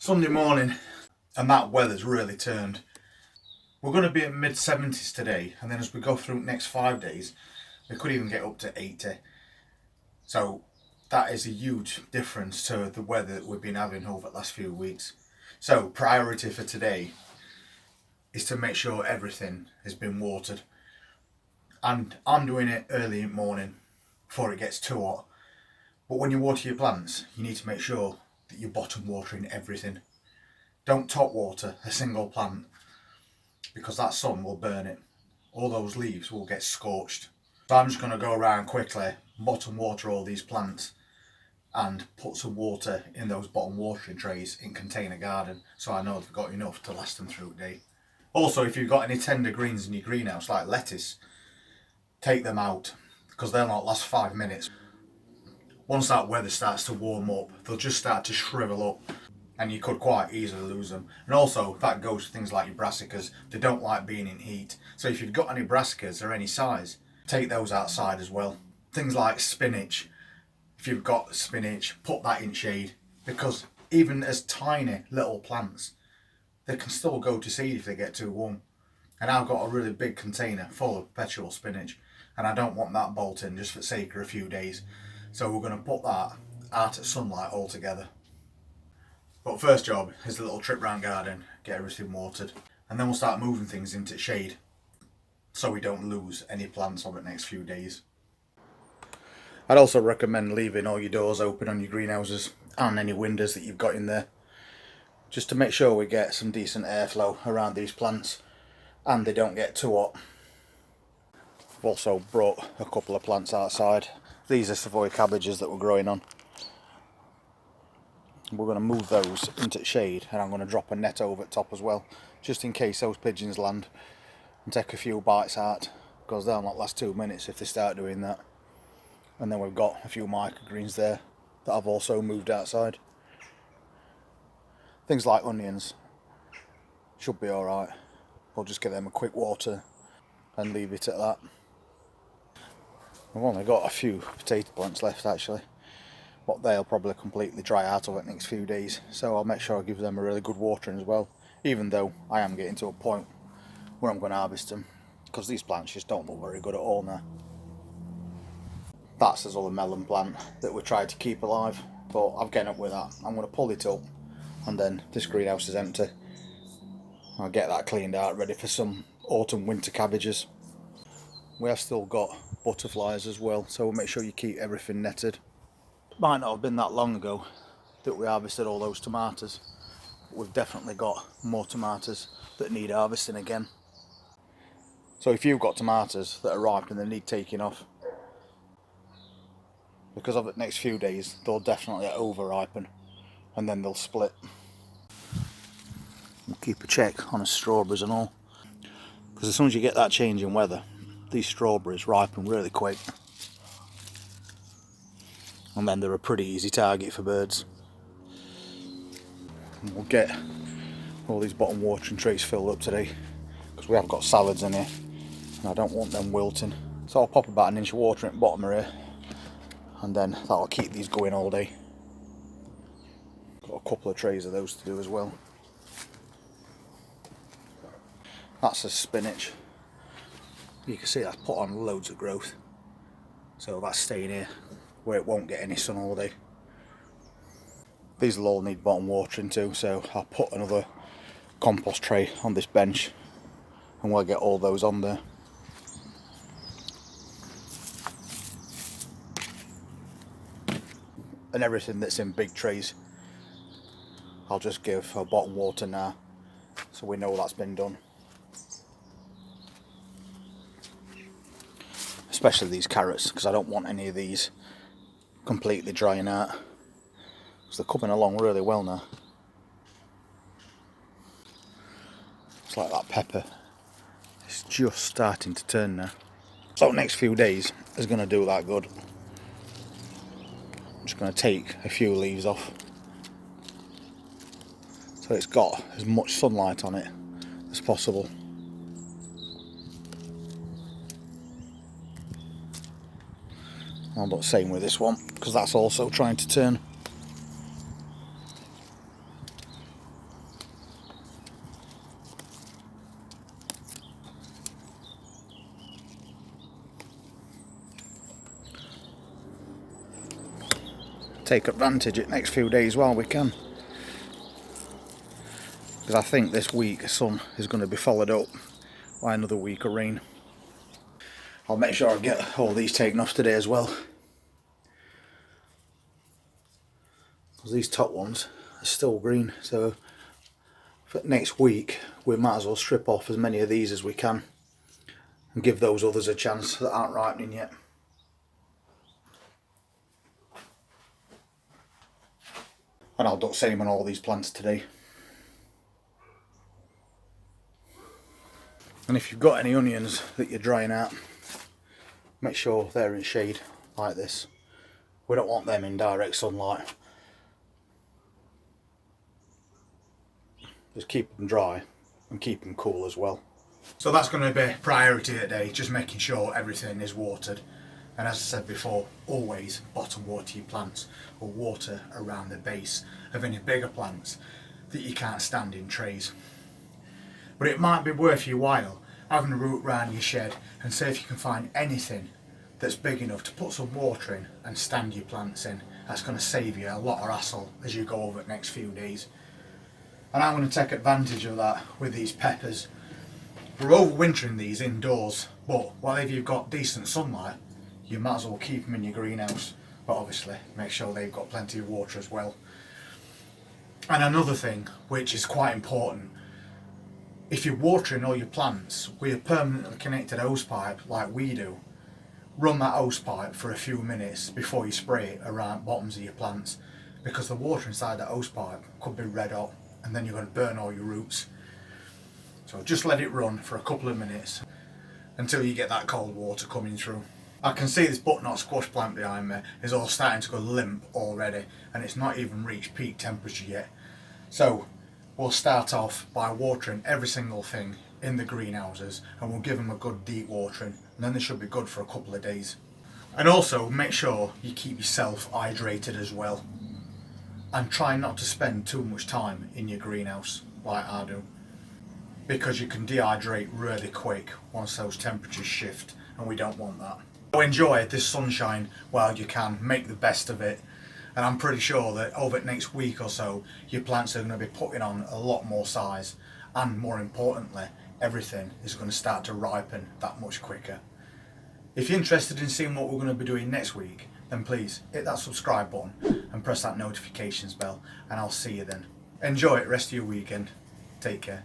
Sunday morning and that weather's really turned. We're going to be at mid-70s today, and then as we go through the next 5 days we could even get up to 80. So that is a huge difference to the weather that we've been having over the last few weeks. So priority for today is to make sure everything has been watered, and I'm doing it early in the morning before it gets too hot. But when you water your plants, you need to make sure that you're bottom watering everything. Don't top water a single plant, because that sun will burn it. All those leaves will get scorched. So I'm just going to go around quickly, bottom water all these plants and put some water in those bottom watering trays in container garden, so I know they've got enough to last them through the day. Also, if you've got any tender greens in your greenhouse like lettuce, take them out, because they'll not last 5 minutes. Once that weather starts to warm up, they'll just start to shrivel up and you could quite easily lose them. And also that goes to things like your brassicas. They don't like being in heat. So if you've got any brassicas or any size, take those outside as well. Things like spinach, if you've got spinach, put that in shade, because even as tiny little plants, they can still go to seed if they get too warm. And I've got a really big container full of perpetual spinach, and I don't want that bolting just for the sake of a few days. So we're going to put that out at sunlight altogether. But first job is a little trip round garden, get everything watered, and then we'll start moving things into shade so we don't lose any plants over the next few days. I'd also recommend leaving all your doors open on your greenhouses and any windows that you've got in there, just to make sure we get some decent airflow around these plants and they don't get too hot. I've also brought a couple of plants outside. These are Savoy cabbages that we're growing on. We're going to move those into shade, and I'm going to drop a net over the top as well, just in case those pigeons land and take a few bites out, because they'll not last 2 minutes if they start doing that. And then we've got a few microgreens there that I've also moved outside. Things like onions should be alright. We'll just give them a quick water and leave it at that. I've only got a few potato plants left actually, but they'll probably completely dry out over the next few days, so I'll make sure I give them a really good watering as well, even though I am getting to a point where I'm going to harvest them, because these plants just don't look very good at all now. That's this other melon plant that we tried to keep alive, but I've given up with that. I'm going to pull it up, and then this greenhouse is empty. I'll get that cleaned out, ready for some autumn winter cabbages. We have still got butterflies as well, so we'll make sure you keep everything netted. It might not have been that long ago that we harvested all those tomatoes, but we've definitely got more tomatoes that need harvesting again. So if you've got tomatoes that are ripe and they need taking off, because of the next few days they'll definitely over ripen and then they'll split. We'll keep a check on the strawberries and all, because as soon as you get that change in weather, these strawberries ripen really quick, and then they're a pretty easy target for birds. And we'll get all these bottom watering trays filled up today, because we have got salads in here and I don't want them wilting. So I'll pop about 1 inch of water at the bottom of here, and then that'll keep these going all day. Got a couple of trays of those to do as well. That's the spinach. You can see that's put on loads of growth, so that's staying here where it won't get any sun all day. These will all need bottom watering too, so I'll put another compost tray on this bench and we'll get all those on there. And everything that's in big trays I'll just give a bottom water now, so we know that's been done. Especially these carrots, because I don't want any of these completely drying out, because they're coming along really well now. It's like that pepper, it's just starting to turn now. So next few days is going to do that good. I'm just going to take a few leaves off, so it's got as much sunlight on it as possible. I'll do the same with this one, because that's also trying to turn. take advantage of the next few days while we can. Because I think this week the sun is going to be followed up by another week of rain. I'll make sure I get all these taken off today as well. Because these top ones are still green, so for next week we might as well strip off as many of these as we can and give those others a chance that aren't ripening yet. And I'll duck seam on all these plants today. And if you've got any onions that you're drying out, make sure they're in shade like this. We don't want them in direct sunlight. Just keep them dry and keep them cool as well. So that's going to be priority today, just making sure everything is watered. And as I said before, always bottom water your plants or water around the base of any bigger plants that you can't stand in trays. But it might be worth your while having a route round your shed and see if you can find anything that's big enough to put some water in and stand your plants in. That's going to save you a lot of hassle as you go over the next few days. And I'm going to take advantage of that with these peppers. We're overwintering these indoors, but while if you've got decent sunlight, you might as well keep them in your greenhouse. But obviously, make sure they've got plenty of water as well. And another thing, which is quite important, if you're watering all your plants with a permanently connected hose pipe like we do, run that hose pipe for a few minutes before you spray it around the bottoms of your plants, because the water inside that hose pipe could be red hot and then you're going to burn all your roots. So just let it run for a couple of minutes until you get that cold water coming through. I can see this butternut squash plant behind me is all starting to go limp already, and it's not even reached peak temperature yet. So we'll start off by watering every single thing in the greenhouses, and we'll give them a good deep watering, and then they should be good for a couple of days. And also make sure you keep yourself hydrated as well, and try not to spend too much time in your greenhouse like I do, because you can dehydrate really quick once those temperatures shift, and we don't want that. So enjoy this sunshine while you can, make the best of it, and I'm pretty sure that over the next week or so your plants are going to be putting on a lot more size, and more importantly, everything is going to start to ripen that much quicker. If you're interested in seeing what we're going to be doing next week, then please hit that subscribe button and press that notifications bell, and I'll see you then. Enjoy the rest of your weekend. Take care.